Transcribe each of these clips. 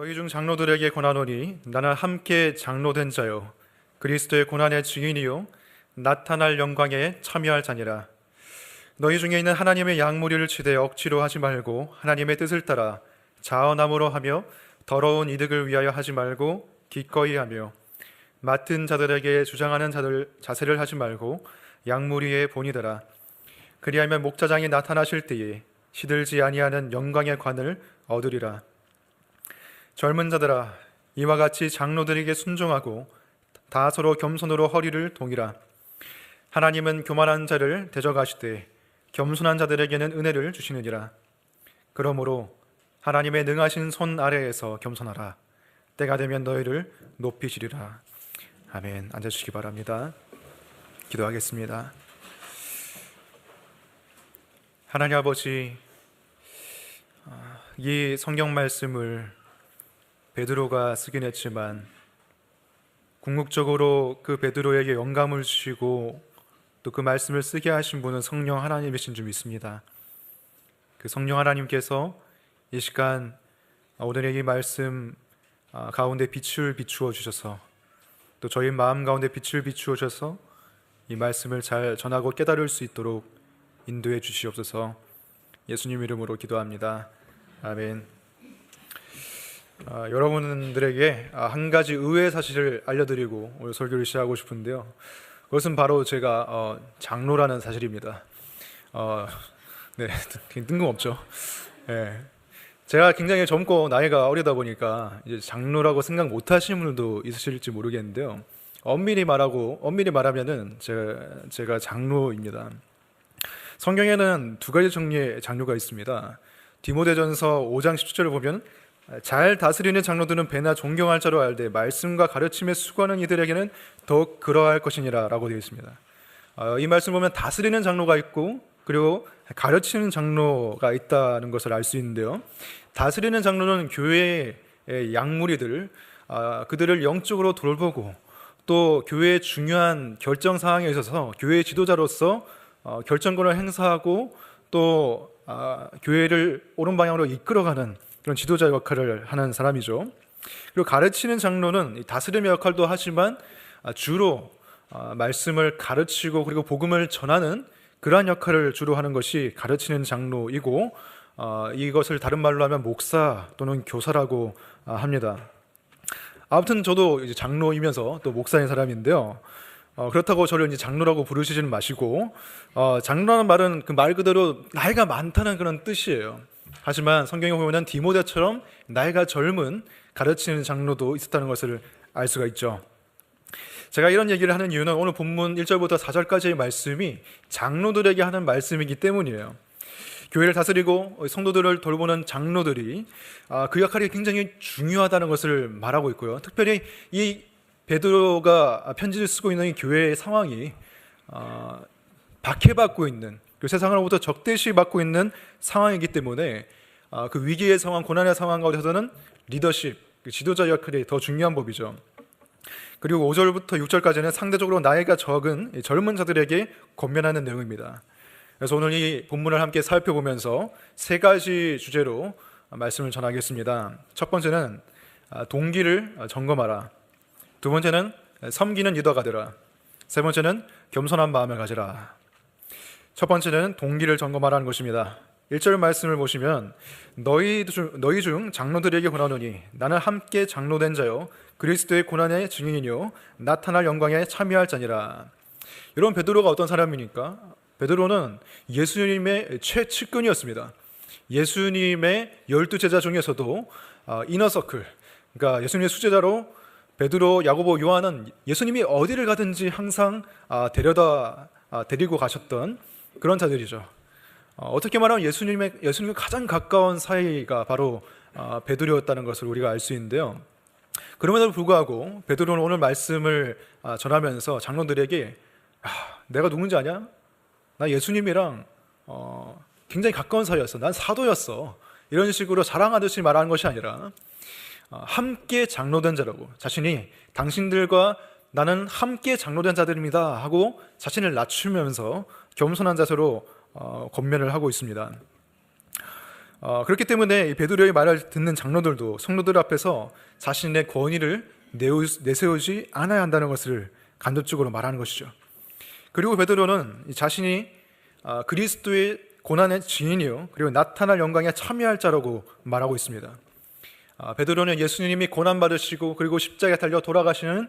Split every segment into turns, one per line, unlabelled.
너희 중 장로들에게 권하노니 나는 함께 장로된 자요 그리스도의 고난의 증인이요 나타날 영광에 참여할 자니라. 너희 중에 있는 하나님의 양무리를 치되 억지로 하지 말고 하나님의 뜻을 따라 자언함으로 하며 더러운 이득을 위하여 하지 말고 기꺼이 하며 맡은 자들에게 주장하는 자세를 하지 말고 양무리의 본이더라. 그리하면 목자장이 나타나실 때에 시들지 아니하는 영광의 관을 얻으리라. 젊은 자들아, 이와 같이 장로들에게 순종하고 다 서로 겸손으로 허리를 동이라. 하나님은 교만한 자를 대적하시되 겸손한 자들에게는 은혜를 주시느니라. 그러므로 하나님의 능하신 손 아래에서 겸손하라. 때가 되면 너희를 높이시리라. 아멘. 앉아주시기 바랍니다. 기도하겠습니다. 하나님 아버지, 이 성경 말씀을 베드로가 쓰긴 했지만 궁극적으로 그 베드로에게 영감을 주시고 또 그 말씀을 쓰게 하신 분은 성령 하나님이신 줄 믿습니다. 그 성령 하나님께서 이 시간 오늘의 이 말씀 가운데 빛을 비추어 주셔서 또 저희 마음 가운데 빛을 비추어 주셔서 이 말씀을 잘 전하고 깨달을 수 있도록 인도해 주시옵소서. 예수님 이름으로 기도합니다. 아멘. 여러분들에게 한 가지 의외의 사실을 알려드리고 오늘 설교를 시작하고 싶은데요. 그것은 바로 제가 장로라는 사실입니다. 네, 뜬금없죠. 네. 제가 굉장히 젊고 나이가 어리다 보니까 이제 장로라고 생각 못하시는 분들도 있으실지 모르겠는데요. 엄밀히 말하면은 제가 장로입니다. 성경에는 두 가지 종류의 장로가 있습니다. 디모데전서 5장 10절을 보면 잘 다스리는 장로들은 배나 존경할 자로 알되 말씀과 가르침에 수고하는 이들에게는 더욱 그러할 것이니라 라고 되어 있습니다. 이 말씀 보면 다스리는 장로가 있고 그리고 가르치는 장로가 있다는 것을 알 수 있는데요. 다스리는 장로는 교회의 양무리들, 그들을 영적으로 돌보고 또 교회의 중요한 결정 사항에 있어서 교회의 지도자로서 결정권을 행사하고 또 교회를 옳은 방향으로 이끌어가는 그런 지도자 역할을 하는 사람이죠. 그리고 가르치는 장로는 다스림의 역할도 하지만 주로 말씀을 가르치고 그리고 복음을 전하는 그러한 역할을 주로 하는 것이 가르치는 장로이고 이것을 다른 말로 하면 목사 또는 교사라고 합니다. 아무튼 저도 이제 장로이면서 또 목사인 사람인데요. 그렇다고 저를 이제 장로라고 부르시지는 마시고 장로라는 말은 그 말 그대로 나이가 많다는 그런 뜻이에요. 하지만 성경에 보면 디모데처럼 나이가 젊은 가르치는 장로도 있었다는 것을 알 수가 있죠. 제가 이런 얘기를 하는 이유는 오늘 본문 1절부터 4절까지의 말씀이 장로들에게 하는 말씀이기 때문이에요. 교회를 다스리고 성도들을 돌보는 장로들이 그 역할이 굉장히 중요하다는 것을 말하고 있고요. 특별히 이 베드로가 편지를 쓰고 있는 이 교회의 상황이 박해받고 있는 그 세상으로부터 적대시 받고 있는 상황이기 때문에 그 위기의 상황, 고난의 상황 가운데서는 리더십, 지도자 역할이 더 중요한 법이죠. 그리고 5절부터 6절까지는 상대적으로 나이가 적은 젊은 자들에게 권면하는 내용입니다. 그래서 오늘 이 본문을 함께 살펴보면서 세 가지 주제로 말씀을 전하겠습니다. 첫 번째는 동기를 점검하라. 두 번째는 섬기는 리더가 되라. 세 번째는 겸손한 마음을 가지라. 첫 번째는 동기를 점검하라는 것입니다. 1절 말씀을 보시면 너희 중 장로들에게 권하노니 나는 함께 장로된 자요 그리스도의 고난의 증인이요 나타날 영광에 참여할 자니라. 여러분, 베드로가 어떤 사람입니까? 베드로는 예수님의 최측근이었습니다. 예수님의 12제자 중에서도 이너서클, 그러니까 예수님의 수제자로 베드로, 야고보, 요한은 예수님이 어디를 가든지 항상 데리고 가셨던 그런 자들이죠. 어떻게 말하면 예수님과 가장 가까운 사이가 바로 베드로였다는 것을 우리가 알 수 있는데요. 그럼에도 불구하고 베드로는 오늘 말씀을 전하면서 장로들에게 내가 누군지 아냐? 나 예수님이랑 굉장히 가까운 사이였어. 난 사도였어. 이런 식으로 자랑하듯이 말하는 것이 아니라 함께 장로된 자라고, 자신이 당신들과 나는 함께 장로된 자들입니다 하고 자신을 낮추면서 겸손한 자세로 권면을 하고 있습니다. 그렇기 때문에 이 베드로의 말을 듣는 장로들도 성도들 앞에서 자신의 권위를 내세우지 않아야 한다는 것을 간접적으로 말하는 것이죠. 그리고 베드로는 자신이 그리스도의 고난의 증인이요 그리고 나타날 영광에 참여할 자라고 말하고 있습니다. 베드로는 예수님이 고난받으시고 그리고 십자가에 달려 돌아가시는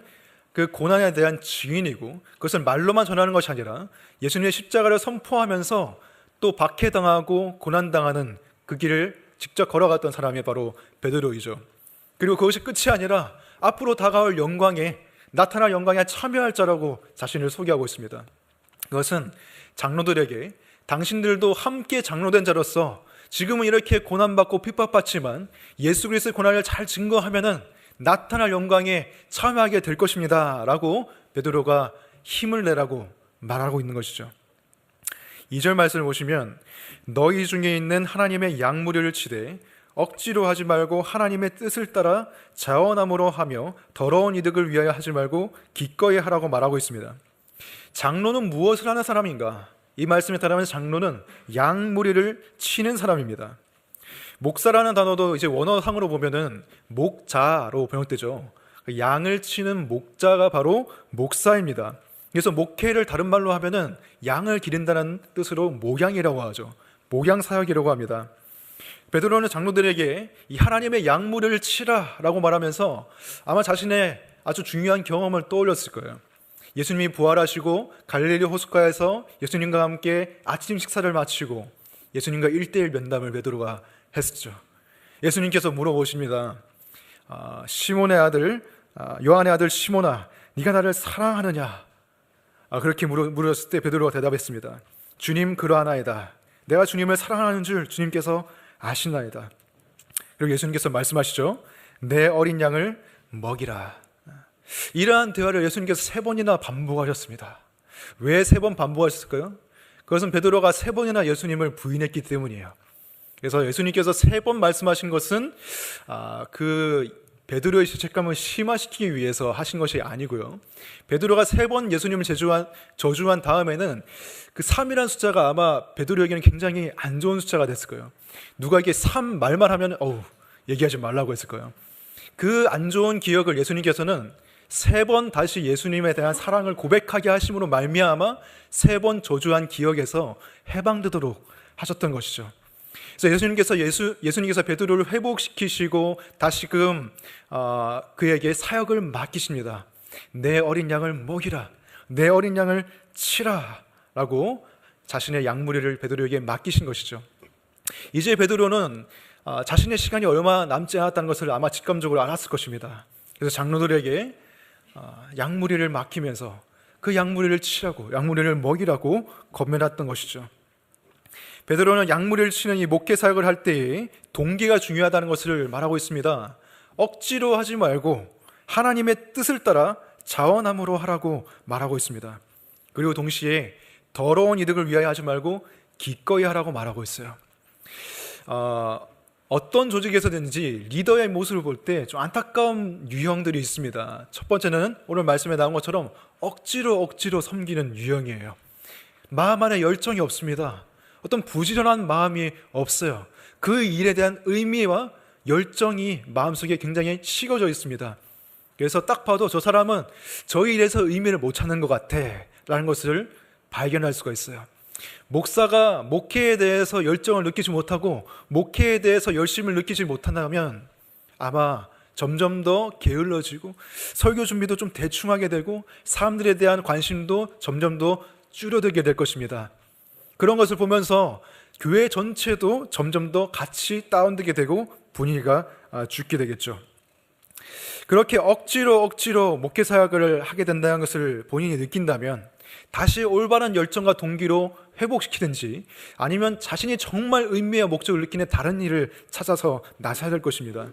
그 고난에 대한 증인이고, 그것을 말로만 전하는 것이 아니라 예수님의 십자가를 선포하면서 또 박해당하고 고난당하는 그 길을 직접 걸어갔던 사람이 바로 베드로이죠. 그리고 그것이 끝이 아니라 앞으로 다가올 영광에, 나타날 영광에 참여할 자라고 자신을 소개하고 있습니다. 그것은 장로들에게 당신들도 함께 장로된 자로서 지금은 이렇게 고난받고 핍박받지만 예수 그리스도의 고난을 잘 증거하면은 나타날 영광에 참여하게 될 것입니다 라고 베드로가 힘을 내라고 말하고 있는 것이죠. 2절 말씀을 보시면 너희 중에 있는 하나님의 양무리를 치되 억지로 하지 말고 하나님의 뜻을 따라 자원함으로 하며 더러운 이득을 위하여 하지 말고 기꺼이 하라고 말하고 있습니다. 장로는 무엇을 하는 사람인가? 이 말씀에 따르면 장로는 양무리를 치는 사람입니다. 목사라는 단어도 이제 원어상으로 보면은 목자로 번역되죠. 양을 치는 목자가 바로 목사입니다. 그래서 목회를 다른 말로 하면은 양을 기른다는 뜻으로 목양이라고 하죠. 목양 사역이라고 합니다. 베드로는 장로들에게 이 하나님의 양무리를 치라라고 말하면서 아마 자신의 아주 중요한 경험을 떠올렸을 거예요. 예수님이 부활하시고 갈릴리 호숫가에서 예수님과 함께 아침 식사를 마치고 예수님과 1:1 면담을 베드로가 했었죠. 예수님께서 물어보십니다. 시몬의 아들, 요한의 아들 시몬아, 네가 나를 사랑하느냐? 그렇게 물었을 때 베드로가 대답했습니다. 주님 그러하나이다. 내가 주님을 사랑하는 줄 주님께서 아시나이다. 그리고 예수님께서 말씀하시죠. 내 어린 양을 먹이라. 이러한 대화를 예수님께서 3번이나 반복하셨습니다. 왜 3번 반복하셨을까요? 그것은 베드로가 3번이나 예수님을 부인했기 때문이에요. 그래서 예수님께서 3번 말씀하신 것은 그 베드로의 죄책감을 심화시키기 위해서 하신 것이 아니고요. 베드로가 3번 예수님을 저주한 다음에는 그 3이라는 숫자가 아마 베드로에게는 굉장히 안 좋은 숫자가 됐을 거예요. 누가 이게 3 말만 하면 얘기하지 말라고 했을 거예요. 그 안 좋은 기억을 예수님께서는 3번 다시 예수님에 대한 사랑을 고백하게 하심으로 말미암아 3번 저주한 기억에서 해방되도록 하셨던 것이죠. 그래서 예수님께서 베드로를 회복시키시고 다시금 그에게 사역을 맡기십니다. 내 어린 양을 먹이라, 내 어린 양을 치라 라고 자신의 양무리를 베드로에게 맡기신 것이죠. 이제 베드로는 자신의 시간이 얼마 남지 않았다는 것을 아마 직감적으로 알았을 것입니다. 그래서 장로들에게 양무리를 맡기면서 그 양무리를 치라고, 양무리를 먹이라고 권면했던 것이죠. 베드로는 양무리를 치는 이 목회 사역을 할 때에 동기가 중요하다는 것을 말하고 있습니다. 억지로 하지 말고 하나님의 뜻을 따라 자원함으로 하라고 말하고 있습니다. 그리고 동시에 더러운 이득을 위하여 하지 말고 기꺼이 하라고 말하고 있어요. 어떤 조직에서든지 리더의 모습을 볼 때 좀 안타까운 유형들이 있습니다. 첫 번째는 오늘 말씀에 나온 것처럼 억지로 섬기는 유형이에요. 마음 안에 열정이 없습니다. 어떤 부지런한 마음이 없어요. 그 일에 대한 의미와 열정이 마음속에 굉장히 식어져 있습니다. 그래서 딱 봐도 저 사람은 저 일에서 의미를 못 찾는 것 같아 라는 것을 발견할 수가 있어요. 목사가 목회에 대해서 열정을 느끼지 못하고 목회에 대해서 열심을 느끼지 못한다면 아마 점점 더 게을러지고 설교 준비도 좀 대충하게 되고 사람들에 대한 관심도 점점 더 줄어들게 될 것입니다. 그런 것을 보면서 교회 전체도 점점 더 같이 다운되게 되고 분위기가 죽게 되겠죠. 그렇게 억지로 목회 사역을 하게 된다는 것을 본인이 느낀다면 다시 올바른 열정과 동기로 회복시키든지 아니면 자신이 정말 의미와 목적을 느끼는 다른 일을 찾아서 나서야 될 것입니다.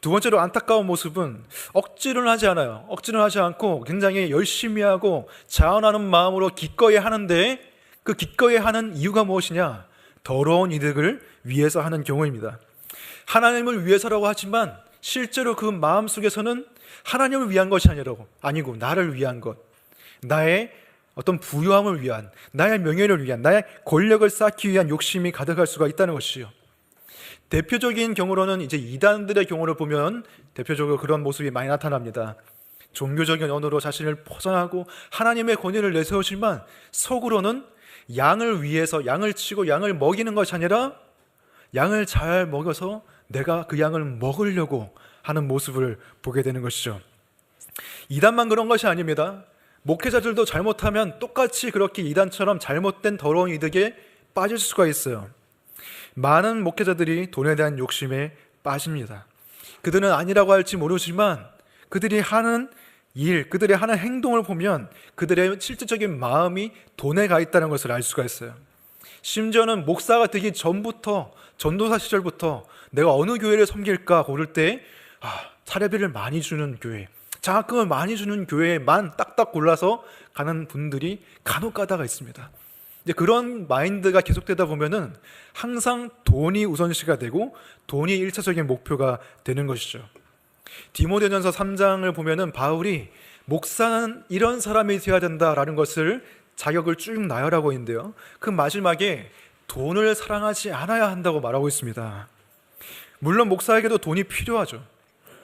두 번째로 안타까운 모습은 억지로는 하지 않아요. 억지로는 하지 않고 굉장히 열심히 하고 자원하는 마음으로 기꺼이 하는데 그 기꺼이 하는 이유가 무엇이냐? 더러운 이득을 위해서 하는 경우입니다. 하나님을 위해서라고 하지만 실제로 그 마음속에서는 하나님을 위한 것이 아니고 나를 위한 것, 나의 어떤 부유함을 위한, 나의 명예를 위한, 나의 권력을 쌓기 위한 욕심이 가득할 수가 있다는 것이요. 대표적인 경우로는 이제 이단들의 경우를 보면 대표적으로 그런 모습이 많이 나타납니다. 종교적인 언어로 자신을 포장하고 하나님의 권위를 내세우지만 속으로는 양을 위해서 양을 치고 양을 먹이는 것이 아니라 양을 잘 먹여서 내가 그 양을 먹으려고 하는 모습을 보게 되는 것이죠. 이단만 그런 것이 아닙니다. 목회자들도 잘못하면 똑같이 그렇게 이단처럼 잘못된 더러운 이득에 빠질 수가 있어요. 많은 목회자들이 돈에 대한 욕심에 빠집니다. 그들은 아니라고 할지 모르지만 그들이 하는 일, 그들의 하는 행동을 보면 그들의 실질적인 마음이 돈에 가 있다는 것을 알 수가 있어요. 심지어는 목사가 되기 전부터, 전도사 시절부터 내가 어느 교회를 섬길까 고를 때 사례비를 많이 주는 교회, 장학금을 많이 주는 교회만 딱딱 골라서 가는 분들이 간혹 가다가 있습니다. 이제 그런 마인드가 계속되다 보면은 항상 돈이 우선시가 되고 돈이 1차적인 목표가 되는 것이죠. 디모데전서 3장을 보면은 바울이 목사는 이런 사람이 되어야 된다라는 것을 자격을 쭉 나열하고 있는데요. 그 마지막에 돈을 사랑하지 않아야 한다고 말하고 있습니다. 물론 목사에게도 돈이 필요하죠.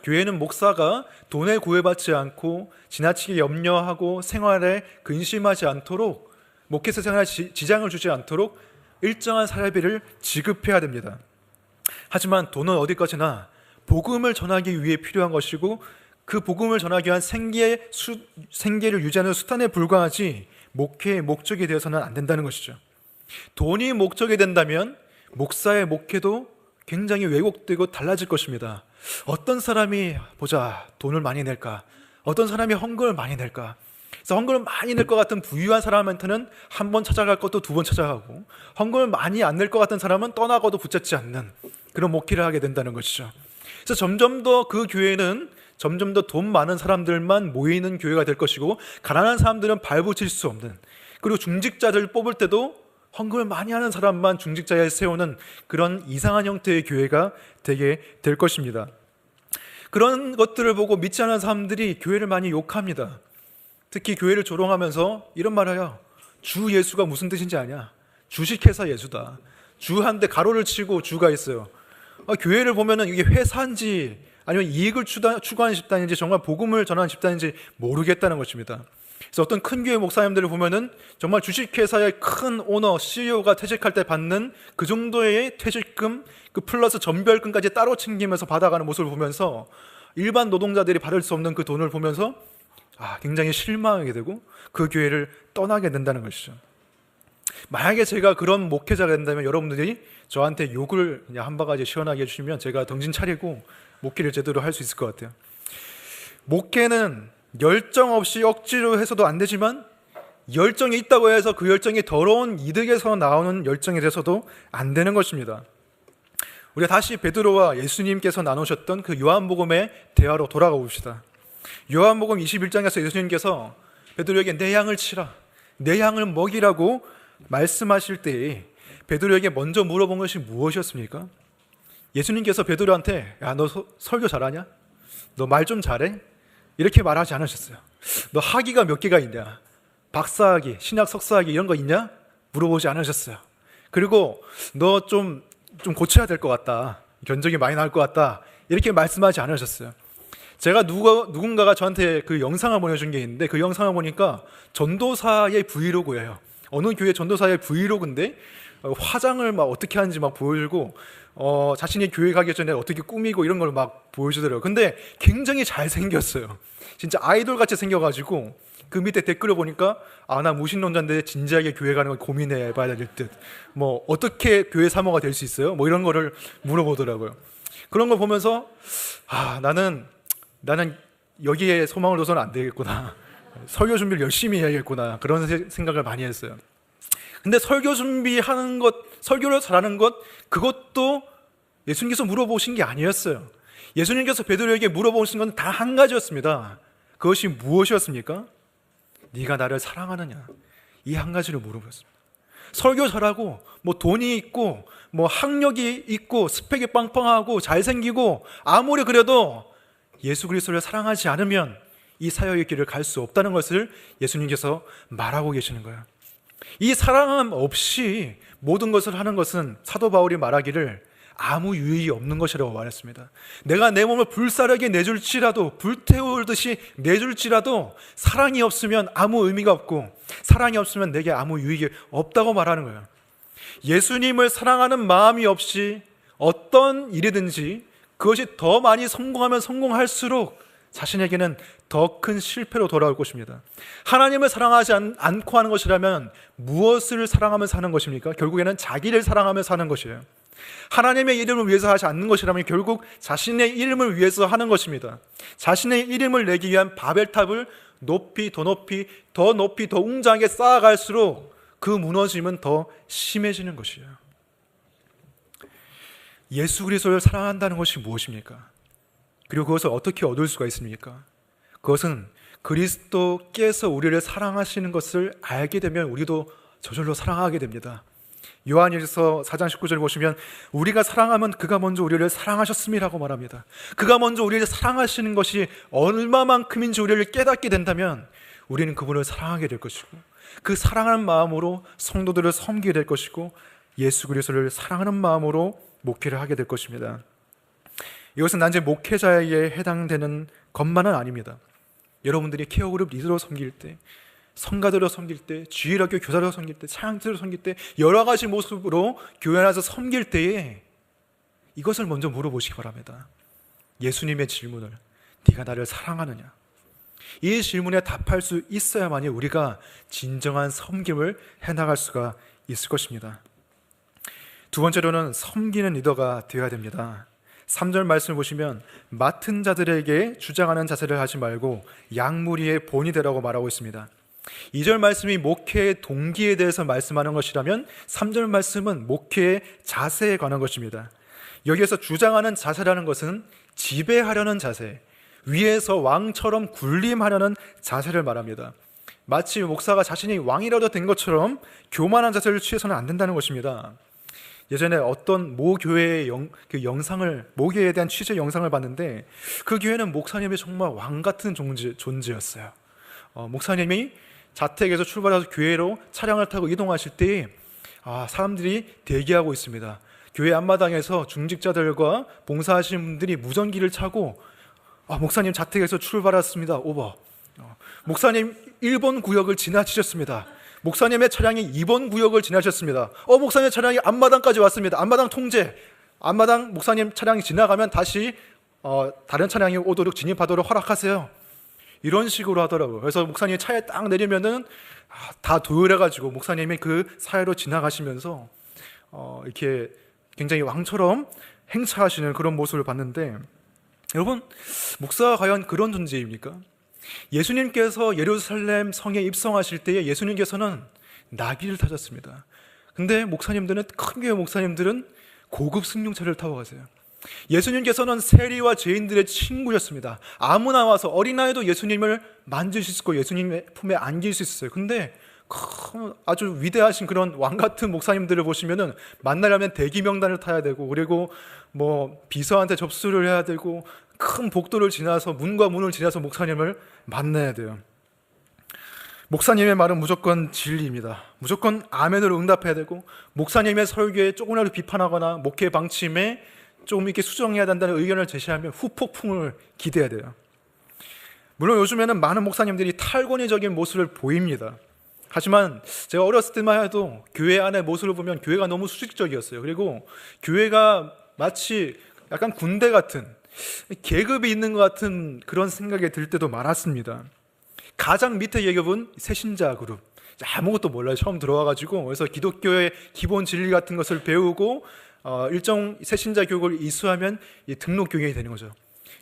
교회는 목사가 돈에 구애받지 않고 지나치게 염려하고 생활에 근심하지 않도록 목회자 생활에 지장을 주지 않도록 일정한 사례비를 지급해야 됩니다. 하지만 돈은 어디까지나 복음을 전하기 위해 필요한 것이고 그 복음을 전하기 위한 생계를 유지하는 수단에 불과하지 목회의 목적이 되어서는 안 된다는 것이죠. 돈이 목적이 된다면 목사의 목회도 굉장히 왜곡되고 달라질 것입니다. 어떤 사람이 돈을 많이 낼까? 어떤 사람이 헌금을 많이 낼까? 그래서 헌금을 많이 낼 것 같은 부유한 사람한테는 한 번 찾아갈 것도 두 번 찾아가고 헌금을 많이 안 낼 것 같은 사람은 떠나고도 붙잡지 않는 그런 목회를 하게 된다는 것이죠. 그래서 점점 더 그 교회는 점점 더 돈 많은 사람들만 모이는 교회가 될 것이고 가난한 사람들은 발붙일 수 없는, 그리고 중직자들 뽑을 때도 헌금을 많이 하는 사람만 중직자에 세우는 그런 이상한 형태의 교회가 되게 될 것입니다. 그런 것들을 보고 믿지 않는 사람들이 교회를 많이 욕합니다. 특히 교회를 조롱하면서 이런 말을 해요. 주 예수가 무슨 뜻인지 아냐? 주식회사 예수다. 주한데 가로를 치고 주가 있어요. 교회를 보면은 이게 회사인지 아니면 이익을 추구하는 집단인지 정말 복음을 전하는 집단인지 모르겠다는 것입니다. 그래서 어떤 큰 교회 목사님들을 보면은 정말 주식회사의 큰 오너, CEO가 퇴직할 때 받는 그 정도의 퇴직금, 그 플러스 전별금까지 따로 챙기면서 받아가는 모습을 보면서 일반 노동자들이 받을 수 없는 그 돈을 보면서 굉장히 실망하게 되고 그 교회를 떠나게 된다는 것이죠. 만약에 제가 그런 목회자가 된다면 여러분들이 저한테 욕을 그냥 한 바가지 시원하게 해주시면 제가 정신 차리고 목회를 제대로 할 수 있을 것 같아요. 목회는 열정 없이 억지로 해서도 안 되지만 열정이 있다고 해서 그 열정이 더러운 이득에서 나오는 열정이 돼서도 안 되는 것입니다. 우리가 다시 베드로와 예수님께서 나누셨던 그 요한복음의 대화로 돌아가 봅시다. 요한복음 21장에서 예수님께서 베드로에게 내 양을 치라, 내 양을 먹이라고 말씀하실 때 베드로에게 먼저 물어본 것이 무엇이었습니까? 예수님께서 베드로한테 너 설교 잘하냐? 너 말 좀 잘해? 이렇게 말하지 않으셨어요. 너 학위가 몇 개가 있냐? 박사학위, 신학 석사학위 이런 거 있냐? 물어보지 않으셨어요. 그리고 너 좀 고쳐야 될 것 같다, 견적이 많이 나올 것 같다, 이렇게 말씀하지 않으셨어요. 제가 누군가가 저한테 그 영상을 보내준 게 있는데 그 영상을 보니까 전도사의 브이로그예요. 어느 교회 전도사의 브이로그인데 화장을 막 어떻게 하는지 막 보여주고 자신이 교회 가기 전에 어떻게 꾸미고 이런 걸 막 보여주더라고요. 근데 굉장히 잘생겼어요. 진짜 아이돌같이 생겨가지고 그 밑에 댓글을 보니까 나 무신론자인데 진지하게 교회 가는 걸 고민해봐야 될 듯, 뭐 어떻게 교회 사모가 될 수 있어요? 뭐 이런 거를 물어보더라고요. 그런 걸 보면서 나는 여기에 소망을 둬서는 안 되겠구나, 설교 준비를 열심히 해야겠구나, 그런 생각을 많이 했어요. 근데 설교 준비하는 것, 설교를 잘하는 것, 그것도 예수님께서 물어보신 게 아니었어요. 예수님께서 베드로에게 물어보신 건 단 한 가지였습니다. 그것이 무엇이었습니까? 네가 나를 사랑하느냐, 이 한 가지를 물어보셨습니다. 설교 잘하고 뭐 돈이 있고 뭐 학력이 있고 스펙이 빵빵하고 잘생기고 아무리 그래도 예수 그리스도를 사랑하지 않으면 이 사역의 길을 갈 수 없다는 것을 예수님께서 말하고 계시는 거예요. 이 사랑함 없이 모든 것을 하는 것은 사도 바울이 말하기를 아무 유익이 없는 것이라고 말했습니다. 내가 내 몸을 불사르게 내줄지라도, 불태우듯이 내줄지라도 사랑이 없으면 아무 의미가 없고, 사랑이 없으면 내게 아무 유익이 없다고 말하는 거예요. 예수님을 사랑하는 마음이 없이 어떤 일이든지 그것이 더 많이 성공하면 성공할수록 자신에게는 더 큰 실패로 돌아올 것입니다. 하나님을 사랑하지 않고 하는 것이라면 무엇을 사랑하며 사는 것입니까? 결국에는 자기를 사랑하며 사는 것이에요. 하나님의 이름을 위해서 하지 않는 것이라면 결국 자신의 이름을 위해서 하는 것입니다. 자신의 이름을 내기 위한 바벨탑을 높이 더 높이 더 높이 더 웅장하게 쌓아갈수록 그 무너짐은 더 심해지는 것이에요. 예수 그리스도를 사랑한다는 것이 무엇입니까? 그리고 그것을 어떻게 얻을 수가 있습니까? 그것은 그리스도께서 우리를 사랑하시는 것을 알게 되면 우리도 저절로 사랑하게 됩니다. 요한일서 4장 19절 보시면 우리가 사랑하면 그가 먼저 우리를 사랑하셨음이라고 말합니다. 그가 먼저 우리를 사랑하시는 것이 얼마만큼인지 우리를 깨닫게 된다면 우리는 그분을 사랑하게 될 것이고, 그 사랑하는 마음으로 성도들을 섬기게 될 것이고, 예수 그리스도를 사랑하는 마음으로 목회를 하게 될 것입니다. 이것은 단지 목회자에게 해당되는 것만은 아닙니다. 여러분들이 케어그룹 리더로 섬길 때, 성가대로 섬길 때, 주일학교 교사로 섬길 때, 차양대로 섬길 때, 여러 가지 모습으로 교회 안에서 섬길 때에 이것을 먼저 물어보시기 바랍니다. 예수님의 질문을, 네가 나를 사랑하느냐? 이 질문에 답할 수 있어야만이 우리가 진정한 섬김을 해나갈 수가 있을 것입니다. 두 번째로는 섬기는 리더가 되어야 됩니다. 3절 말씀을 보시면 맡은 자들에게 주장하는 자세를 하지 말고 양무리의 본이 되라고 말하고 있습니다. 2절 말씀이 목회의 동기에 대해서 말씀하는 것이라면 3절 말씀은 목회의 자세에 관한 것입니다. 여기에서 주장하는 자세라는 것은 지배하려는 자세, 위에서 왕처럼 군림하려는 자세를 말합니다. 마치 목사가 자신이 왕이라도 된 것처럼 교만한 자세를 취해서는 안 된다는 것입니다. 예전에 어떤 모 교회의 모교회에 대한 취재 영상을 봤는데 그 교회는 목사님이 정말 왕 같은 존재였어요. 목사님이 자택에서 출발해서 교회로 차량을 타고 이동하실 때 사람들이 대기하고 있습니다. 교회 앞마당에서 중직자들과 봉사하시는 분들이 무전기를 차고 목사님 자택에서 출발했습니다. 오버. 목사님 1번 구역을 지나치셨습니다. 목사님의 차량이 2번 구역을 지나셨습니다. 목사님의 차량이 앞마당까지 왔습니다. 앞마당 통제. 앞마당 목사님 차량이 지나가면 다시 다른 차량이 오도록 진입하도록 허락하세요. 이런 식으로 하더라고요. 그래서 목사님이 차에 딱 내리면은 다 도열해가지고 목사님이 그 사이로 지나가시면서 이렇게 굉장히 왕처럼 행차하시는 그런 모습을 봤는데, 여러분, 목사가 과연 그런 존재입니까? 예수님께서 예루살렘 성에 입성하실 때에 예수님께서는 나귀를 타셨습니다. 근데 목사님들은, 큰 교회 목사님들은 고급 승용차를 타고 가세요. 예수님께서는 세리와 죄인들의 친구였습니다. 아무나 와서 어린아이도 예수님을 만질 수 있고 예수님의 품에 안길 수 있었어요. 근데 아주 위대하신 그런 왕 같은 목사님들을 보시면은 만나려면 대기 명단을 타야 되고, 그리고 비서한테 접수를 해야 되고, 큰 복도를 지나서 문과 문을 지나서 목사님을 만나야 돼요. 목사님의 말은 무조건 진리입니다. 무조건 아멘으로 응답해야 되고, 목사님의 설교에 조금이라도 비판하거나 목회 방침에 조금 이렇게 수정해야 된다는 의견을 제시하면 후폭풍을 기대해야 돼요. 물론 요즘에는 많은 목사님들이 탈권위적인 모습을 보입니다. 하지만 제가 어렸을 때만 해도 교회 안의 모습을 보면 교회가 너무 수직적이었어요. 그리고 교회가 마치 약간 군대 같은, 계급이 있는 것 같은 그런 생각이 들 때도 많았습니다. 가장 밑에 계급은 새신자 그룹, 아무것도 몰라요. 처음 들어와가지고. 그래서 기독교의 기본 진리 같은 것을 배우고 일정 새신자 교육을 이수하면 등록교인이 되는 거죠.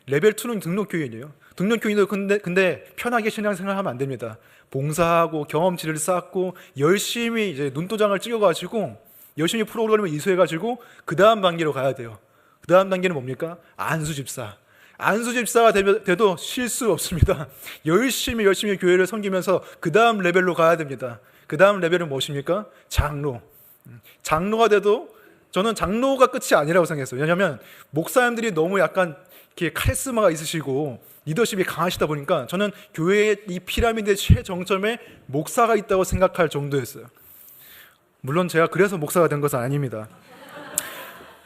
레벨 2는 등록교인이에요. 등록교인도 근데 편하게 신앙생활 하면 안 됩니다. 봉사하고 경험치를 쌓고 열심히 이제 눈도장을 찍어가지고 열심히 프로그램을 이수해가지고 그 다음 단계로 가야 돼요. 그 다음 단계는 뭡니까? 안수집사. 안수집사가 돼도 실수 없습니다. 열심히 교회를 섬기면서 그 다음 레벨로 가야 됩니다. 그 다음 레벨은 무엇입니까? 장로. 장로가 돼도 저는 장로가 끝이 아니라고 생각했어요. 왜냐하면 목사님들이 너무 약간 이렇게 카리스마가 있으시고 리더십이 강하시다 보니까 저는 교회의 이 피라미드의 최정점에 목사가 있다고 생각할 정도였어요. 물론 제가 그래서 목사가 된 것은 아닙니다.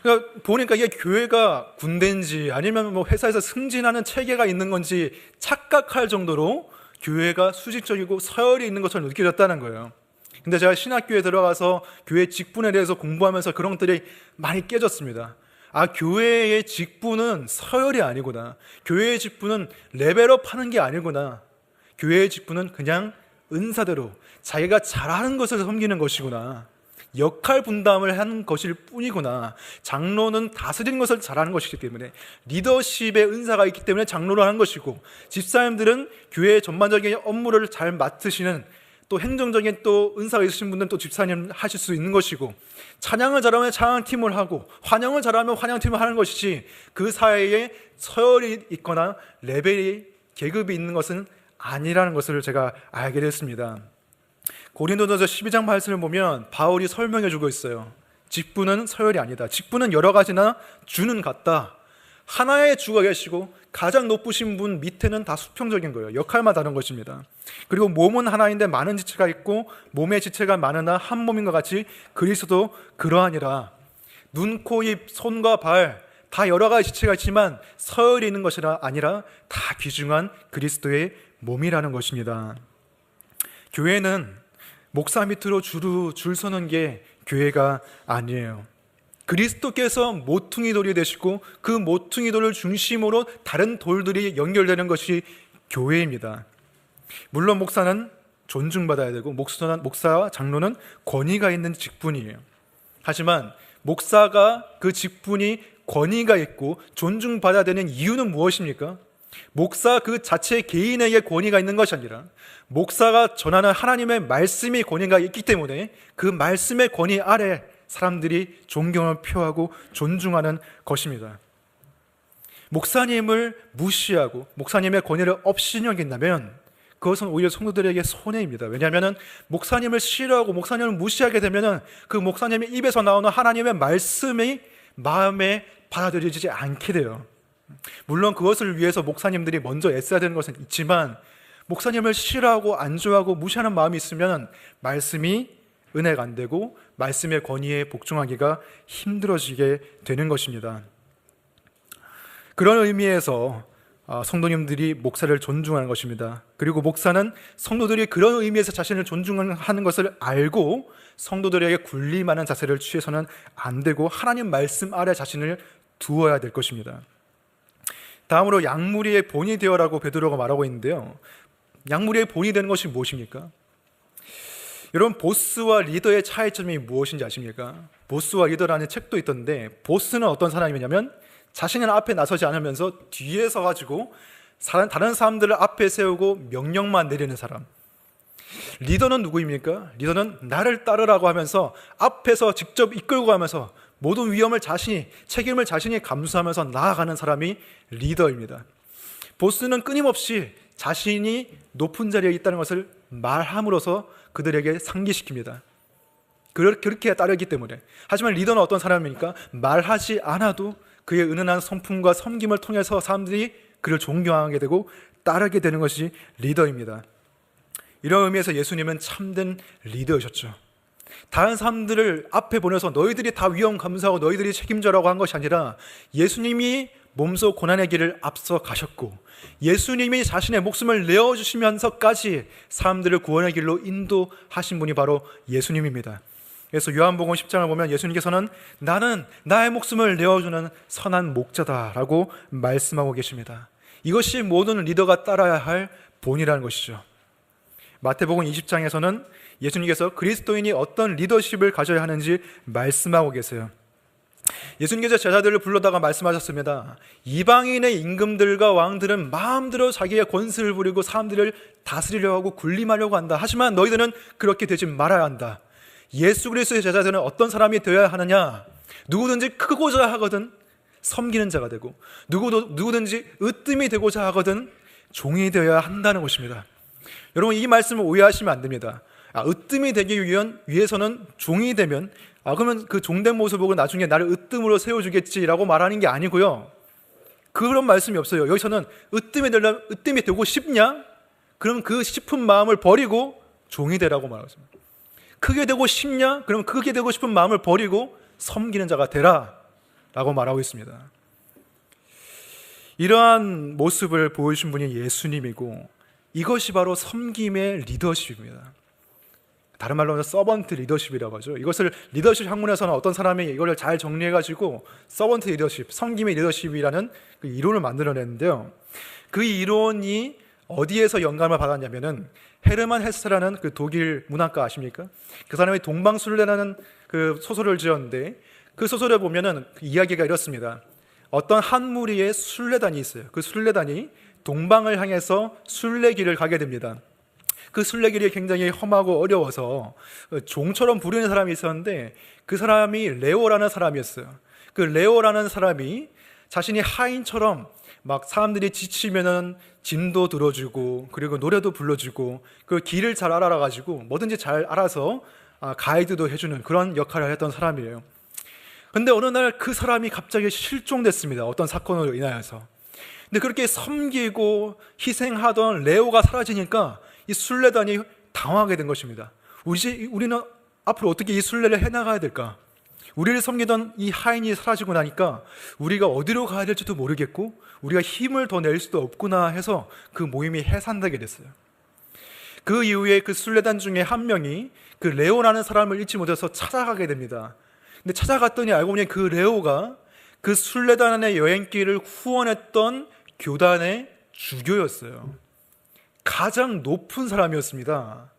그러니까 보니까 이게 교회가 군대인지 아니면 뭐 회사에서 승진하는 체계가 있는 건지 착각할 정도로 교회가 수직적이고 서열이 있는 것처럼 느껴졌다는 거예요. 근데 제가 신학교에 들어가서 교회 직분에 대해서 공부하면서 그런 것들이 많이 깨졌습니다. 아, 교회의 직분은 서열이 아니구나. 교회의 직분은 레벨업 하는 게 아니구나. 교회의 직분은 그냥 은사대로 자기가 잘하는 것을 섬기는 것이구나. 역할 분담을 하는 것일 뿐이구나. 장로는 다스리는 것을 잘하는 것이기 때문에, 리더십의 은사가 있기 때문에 장로를 하는 것이고, 집사님들은 교회의 전반적인 업무를 잘 맡으시는, 또 행정적인 또 은사가 있으신 분들은 또 집사님 하실 수 있는 것이고, 찬양을 잘하면 찬양팀을 하고 환영을 잘하면 환영팀을 하는 것이지, 그 사이에 서열이 있거나 레벨이 계급이 있는 것은 아니라는 것을 제가 알게 됐습니다. 고린도전서 12장 말씀을 보면 바울이 설명해 주고 있어요. 직분은 서열이 아니다. 직분은 여러 가지나 주는 같다. 하나의 주가 계시고 가장 높으신 분 밑에는 다 수평적인 거예요. 역할만 다른 것입니다. 그리고 몸은 하나인데 많은 지체가 있고 몸의 지체가 많으나 한 몸인 것 같이 그리스도 그러하니라. 눈, 코, 입, 손과 발 다 여러 가지 지체가 있지만 서열이 있는 것이 아니라 다 귀중한 그리스도의 몸이라는 것입니다. 교회는 목사 밑으로 줄 서는 게 교회가 아니에요. 그리스도께서 모퉁이 돌이 되시고 그 모퉁이 돌을 중심으로 다른 돌들이 연결되는 것이 교회입니다. 물론 목사는 존중받아야 되고 목사와 장로는 권위가 있는 직분이에요. 하지만 목사가 그 직분이 권위가 있고 존중받아야 되는 이유는 무엇입니까? 목사 그 자체 개인에게 권위가 있는 것이 아니라 목사가 전하는 하나님의 말씀이 권위가 있기 때문에 그 말씀의 권위 아래 사람들이 존경을 표하고 존중하는 것입니다. 목사님을 무시하고 목사님의 권위를 업신여긴다면 그것은 오히려 성도들에게 손해입니다. 왜냐하면 목사님을 싫어하고 목사님을 무시하게 되면 그 목사님의 입에서 나오는 하나님의 말씀이 마음에 받아들여지지 않게 돼요. 물론 그것을 위해서 목사님들이 먼저 애써야 되는 것은 있지만, 목사님을 싫어하고 안 좋아하고 무시하는 마음이 있으면 말씀이 은혜가 안 되고 말씀의 권위에 복종하기가 힘들어지게 되는 것입니다. 그런 의미에서 성도님들이 목사를 존중하는 것입니다. 그리고 목사는 성도들이 그런 의미에서 자신을 존중하는 것을 알고 성도들에게 군림하는 자세를 취해서는 안 되고 하나님 말씀 아래 자신을 두어야 될 것입니다. 다음으로 양무리의 본이 되어라고 베드로가 말하고 있는데요. 양무리의 본이 되는 것이 무엇입니까? 여러분, 보스와 리더의 차이점이 무엇인지 아십니까? 보스와 리더라는 책도 있던데, 보스는 어떤 사람이냐면 자신은 앞에 나서지 않으면서 뒤에 서가지고 다른 사람들을 앞에 세우고 명령만 내리는 사람. 리더는 누구입니까? 리더는 나를 따르라고 하면서 앞에서 직접 이끌고 가면서 모든 위험을 책임을 자신이 감수하면서 나아가는 사람이 리더입니다. 보스는 끊임없이 자신이 높은 자리에 있다는 것을 말함으로써 그들에게 상기시킵니다. 그렇게 따르기 때문에. 하지만 리더는 어떤 사람입니까? 말하지 않아도 그의 은은한 성품과 섬김을 통해서 사람들이 그를 존경하게 되고 따르게 되는 것이 리더입니다. 이런 의미에서 예수님은 참된 리더이셨죠. 다른 사람들을 앞에 보내서 너희들이 다 위험 감수하고 너희들이 책임져라고 한 것이 아니라 예수님이 몸소 고난의 길을 앞서 가셨고 예수님이 자신의 목숨을 내어주시면서까지 사람들을 구원의 길로 인도하신 분이 바로 예수님입니다. 그래서 요한복음 10장을 보면 예수님께서는 나는 나의 목숨을 내어주는 선한 목자다라고 말씀하고 계십니다. 이것이 모든 리더가 따라야 할 본이라는 것이죠. 마태복음 20장에서는 예수님께서 그리스도인이 어떤 리더십을 가져야 하는지 말씀하고 계세요. 예수님께서 제자들을 불러다가 말씀하셨습니다. 이방인의 임금들과 왕들은 마음대로 자기의 권세를 부리고 사람들을 다스리려고 하고 군림하려고 한다. 하지만 너희들은 그렇게 되지 말아야 한다. 예수 그리스도의 제자들은 어떤 사람이 되어야 하느냐? 누구든지 크고자 하거든 섬기는 자가 되고 누구든지 으뜸이 되고자 하거든 종이 되어야 한다는 것입니다. 여러분, 이 말씀을 오해하시면 안 됩니다. 으뜸이 되기 위해서는 종이 되면 그러면 그 종된 모습을 보고 나중에 나를 으뜸으로 세워주겠지라고 말하는 게 아니고요. 그런 말씀이 없어요. 여기서는 으뜸이 되고 싶냐? 그럼 그 싶은 마음을 버리고 종이 되라고 말하고 있습니다. 크게 되고 싶냐? 그럼 크게 되고 싶은 마음을 버리고 섬기는 자가 되라 라고 말하고 있습니다. 이러한 모습을 보여주신 분이 예수님이고, 이것이 바로 섬김의 리더십입니다. 다른 말로 하면 서번트 리더십이라고 하죠. 이것을 리더십 학문에서는 어떤 사람이 이걸 잘 정리해가지고 서번트 리더십, 섬김의 리더십이라는 그 이론을 만들어냈는데요. 그 이론이 어디에서 영감을 받았냐면은 헤르만 헤세라는 그 독일 문학가 아십니까? 그 사람이 동방술래라는 그 소설을 지었는데, 그 소설에 보면은 그 이야기가 이렇습니다. 어떤 한 무리의 순례단이 있어요. 그 순례단이 동방을 향해서 순례길을 가게 됩니다. 그 순례길이 굉장히 험하고 어려워서 종처럼 부르는 사람이 있었는데, 그 사람이 레오라는 사람이었어요. 그 레오라는 사람이 자신이 하인처럼 막 사람들이 지치면은 짐도 들어주고, 그리고 노래도 불러주고, 그 길을 잘 알아가지고 뭐든지 잘 알아서 가이드도 해주는 그런 역할을 했던 사람이에요. 근데 어느 날 그 사람이 갑자기 실종됐습니다. 어떤 사건으로 인하여서. 근데 그렇게 섬기고 희생하던 레오가 사라지니까 이 순례단이 당황하게 된 것입니다. 우리는 앞으로 어떻게 이 순례를 해나가야 될까? 우리를 섬기던 이 하인이 사라지고 나니까 우리가 어디로 가야 될지도 모르겠고, 우리가 힘을 더 낼 수도 없구나 해서 그 모임이 해산되게 됐어요. 그 이후에 그 순례단 중에 한 명이 그 레오라는 사람을 잊지 못해서 찾아가게 됩니다. 근데 찾아갔더니 알고 보니 그 레오가 그 순례단의 여행길을 후원했던 교단의 주교였어요. 가장 높은 사람이었습니다.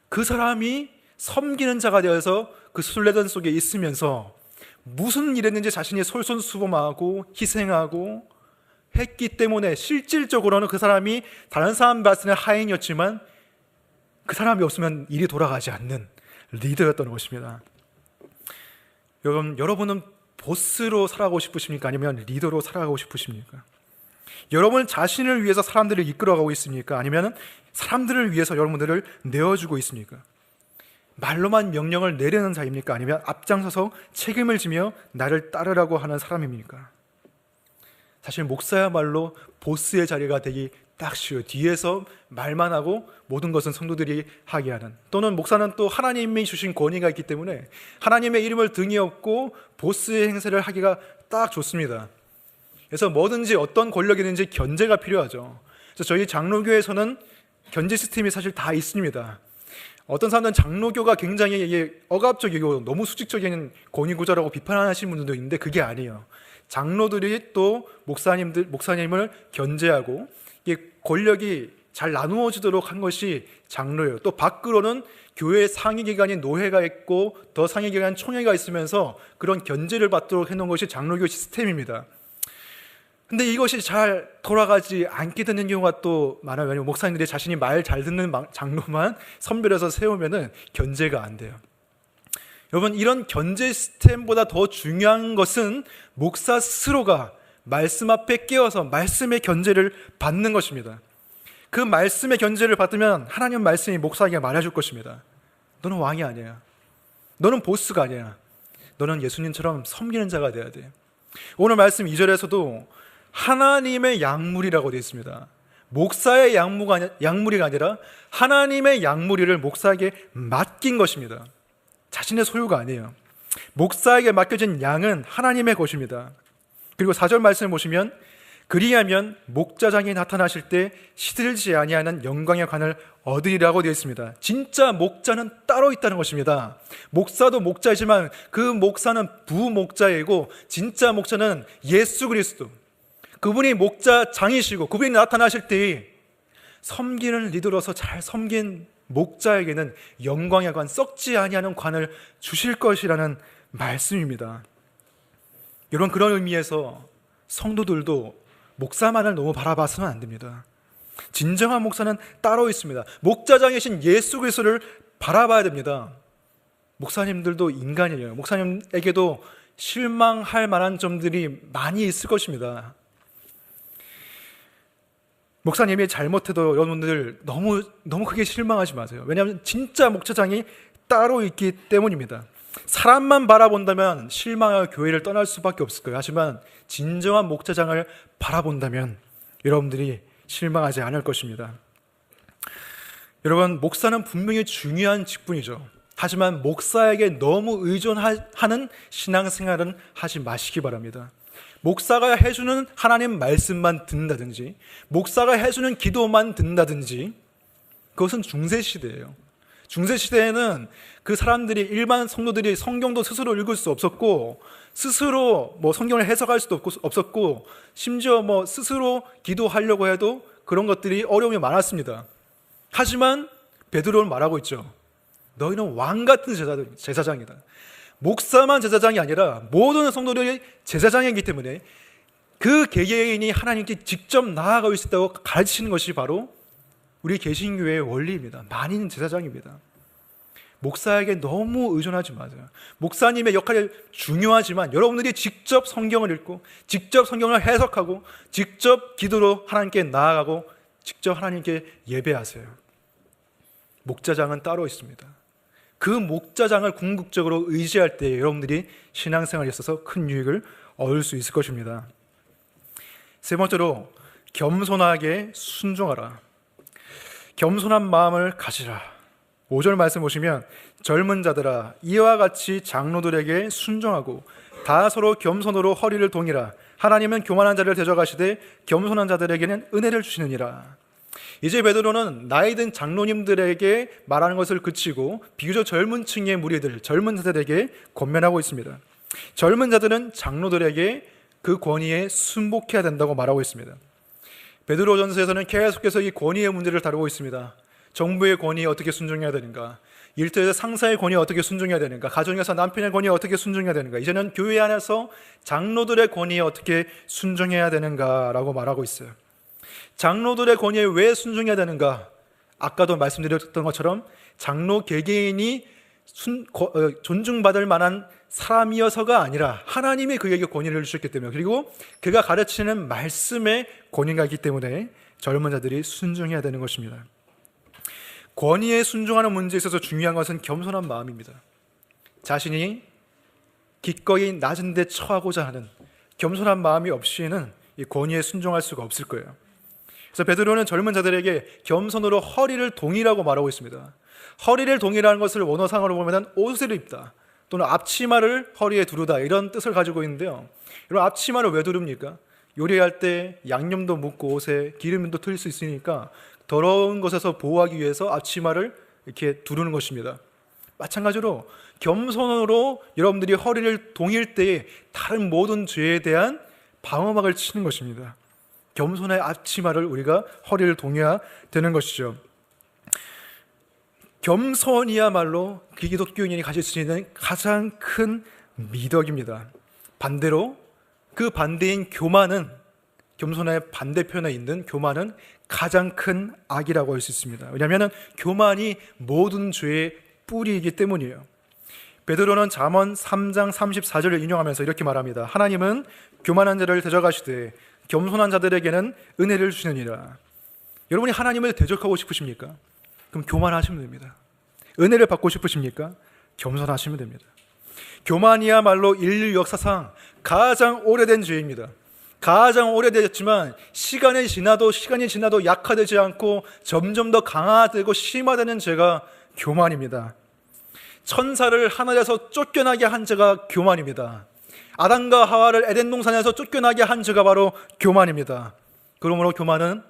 그 사람이 섬기는 자가 되어서 그 순례단 속에 있으면서 무슨 일 했는지 자신이 솔선수범하고 희생하고 했기 때문에 실질적으로는 그 사람이 다른 사람 봤을 때는 하인이었지만 그 사람이 없으면 일이 돌아가지 않는 리더였던 것입니다. 여러분은 보스로 살아가고 싶으십니까? 아니면 리더로 살아가고 싶으십니까? 여러분 자신을 위해서 사람들을 이끌어가고 있습니까? 아니면 사람들을 위해서 여러분들을 내어주고 있습니까? 말로만 명령을 내리는 자입니까? 아니면 앞장서서 책임을 지며 나를 따르라고 하는 사람입니까? 사실 목사야말로 보스의 자리가 되기 딱 쉬워요. 뒤에서 말만 하고 모든 것은 성도들이 하게 하는, 또는 목사는 또 하나님이 주신 권위가 있기 때문에 하나님의 이름을 등에 업고 보스의 행세를 하기가 딱 좋습니다. 그래서 뭐든지 어떤 권력이든지 견제가 필요하죠. 그래서 저희 장로교에서는 견제 시스템이 사실 다 있습니다. 어떤 사람들은 장로교가 굉장히 억압적이고 너무 수직적인 권위구조라고 비판하시는 분들도 있는데 그게 아니에요. 장로들이 또 목사님을 견제하고 권력이 잘 나누어지도록 한 것이 장로예요. 또 밖으로는 교회 상위기관인 노회가 있고 더 상위기관 총회가 있으면서 그런 견제를 받도록 해놓은 것이 장로교 시스템입니다. 근데 이것이 잘 돌아가지 않게 되는 경우가 또 많아요. 왜냐하면 목사님들이 자신이 말 잘 듣는 장로만 선별해서 세우면 견제가 안 돼요. 여러분, 이런 견제 시스템보다 더 중요한 것은 목사 스스로가 말씀 앞에 깨어서 말씀의 견제를 받는 것입니다. 그 말씀의 견제를 받으면 하나님 말씀이 목사에게 말해줄 것입니다. 너는 왕이 아니야. 너는 보스가 아니야. 너는 예수님처럼 섬기는 자가 돼야 돼. 오늘 말씀 2절에서도 하나님의 약물이라고 되어 있습니다. 목사의 약물이가 아니라 하나님의 약물이를 목사에게 맡긴 것입니다. 자신의 소유가 아니에요. 목사에게 맡겨진 양은 하나님의 것입니다. 그리고 4절 말씀을 보시면 그리하면 목자장이 나타나실 때 시들지 아니하는 영광의 관을 얻으리라고 되어 있습니다. 진짜 목자는 따로 있다는 것입니다. 목사도 목자이지만 그 목사는 부목자이고 진짜 목자는 예수 그리스도, 그분이 목자장이시고 그분이 나타나실 때 섬기는 리더로서 잘 섬긴 목자에게는 영광의 관, 썩지 아니하는 관을 주실 것이라는 말씀입니다. 여러분, 그런 의미에서 성도들도 목사만을 너무 바라봐서는 안 됩니다. 진정한 목사는 따로 있습니다. 목자장이신 예수 그리스도를 바라봐야 됩니다. 목사님들도 인간이에요. 목사님에게도 실망할 만한 점들이 많이 있을 것입니다. 목사님이 잘못해도 여러분들 너무 크게 실망하지 마세요. 왜냐하면 진짜 목자장이 따로 있기 때문입니다. 사람만 바라본다면 실망하여 교회를 떠날 수밖에 없을 거예요. 하지만 진정한 목자장을 바라본다면 여러분들이 실망하지 않을 것입니다. 여러분, 목사는 분명히 중요한 직분이죠. 하지만 목사에게 너무 의존하는 신앙생활은 하지 마시기 바랍니다. 목사가 해주는 하나님 말씀만 듣는다든지, 목사가 해주는 기도만 듣는다든지, 그것은 중세시대예요. 중세시대에는 그 사람들이, 일반 성도들이 성경도 스스로 읽을 수 없었고, 스스로 성경을 해석할 수도 없었고, 심지어 스스로 기도하려고 해도 그런 것들이 어려움이 많았습니다. 하지만 베드로는 말하고 있죠. 너희는 왕 같은 제사장이다. 목사만 제사장이 아니라 모든 성도들이 제사장이기 때문에 그 개개인이 하나님께 직접 나아갈 수 있다고 가르치는 것이 바로 우리 개신교회의 원리입니다. 만인 제사장입니다. 목사에게 너무 의존하지 마세요. 목사님의 역할이 중요하지만 여러분들이 직접 성경을 읽고, 직접 성경을 해석하고, 직접 기도로 하나님께 나아가고, 직접 하나님께 예배하세요. 목자장은 따로 있습니다. 그 목자장을 궁극적으로 의지할 때 여러분들이 신앙생활에 있어서 큰 유익을 얻을 수 있을 것입니다. 세 번째로, 겸손하게 순종하라. 겸손한 마음을 가지라. 5절 말씀 보시면, 젊은 자들아 이와 같이 장로들에게 순종하고 다 서로 겸손으로 허리를 동이라. 하나님은 교만한 자를 대적하시되 겸손한 자들에게는 은혜를 주시느니라. 이제 베드로는 나이 든 장로님들에게 말하는 것을 그치고 비교적 젊은 층의 무리들, 젊은 자들에게 권면하고 있습니다. 젊은 자들은 장로들에게 그 권위에 순복해야 된다고 말하고 있습니다. 베드로전서에서는 계속해서 이 권위의 문제를 다루고 있습니다. 정부의 권위에 어떻게 순종해야 되는가, 일터에서 상사의 권위에 어떻게 순종해야 되는가, 가정에서 남편의 권위에 어떻게 순종해야 되는가, 이제는 교회 안에서 장로들의 권위에 어떻게 순종해야 되는가라고 말하고 있어요. 장로들의 권위에 왜 순종해야 되는가? 아까도 말씀드렸던 것처럼 장로 개개인이 존중받을 만한 사람이어서가 아니라 하나님이 그에게 권위를 주셨기 때문에, 그리고 그가 가르치는 말씀에 권위가 있기 때문에 젊은 자들이 순종해야 되는 것입니다. 권위에 순종하는 문제에 있어서 중요한 것은 겸손한 마음입니다. 자신이 기꺼이 낮은 데 처하고자 하는 겸손한 마음이 없이는 이 권위에 순종할 수가 없을 거예요. 그래서 베드로는 젊은 자들에게 겸손으로 허리를 동이라고 말하고 있습니다. 허리를 동이라는 것을 원어상으로 보면 옷을 입다, 또는 앞치마를 허리에 두르다, 이런 뜻을 가지고 있는데요. 여러분, 앞치마를 왜 두릅니까? 요리할 때 양념도 묻고 옷에 기름도 틀 수 있으니까 더러운 것에서 보호하기 위해서 앞치마를 이렇게 두르는 것입니다. 마찬가지로 겸손으로 여러분들이 허리를 동일 때에 다른 모든 죄에 대한 방어막을 치는 것입니다. 겸손의 앞치마를 우리가 허리를 동여야 되는 것이죠. 겸손이야말로 기독교인이 가질 수 있는 가장 큰 미덕입니다. 반대로 그 반대인 교만은, 겸손의 반대편에 있는 교만은 가장 큰 악이라고 할 수 있습니다. 왜냐하면 교만이 모든 죄의 뿌리이기 때문이에요. 베드로는 잠언 3장 34절을 인용하면서 이렇게 말합니다. 하나님은 교만한 자를 대적하시되 겸손한 자들에게는 은혜를 주시느니라. 여러분이 하나님을 대적하고 싶으십니까? 그럼 교만하시면 됩니다. 은혜를 받고 싶으십니까? 겸손하시면 됩니다. 교만이야말로 인류 역사상 가장 오래된 죄입니다. 가장 오래되었지만 시간이 지나도 약화되지 않고 점점 더 강화되고 심화되는 죄가 교만입니다. 천사를 하늘에서 쫓겨나게 한 죄가 교만입니다. 아담과 하와를 에덴 동산에서 쫓겨나게 한 죄가 바로 교만입니다. 그러므로 교만은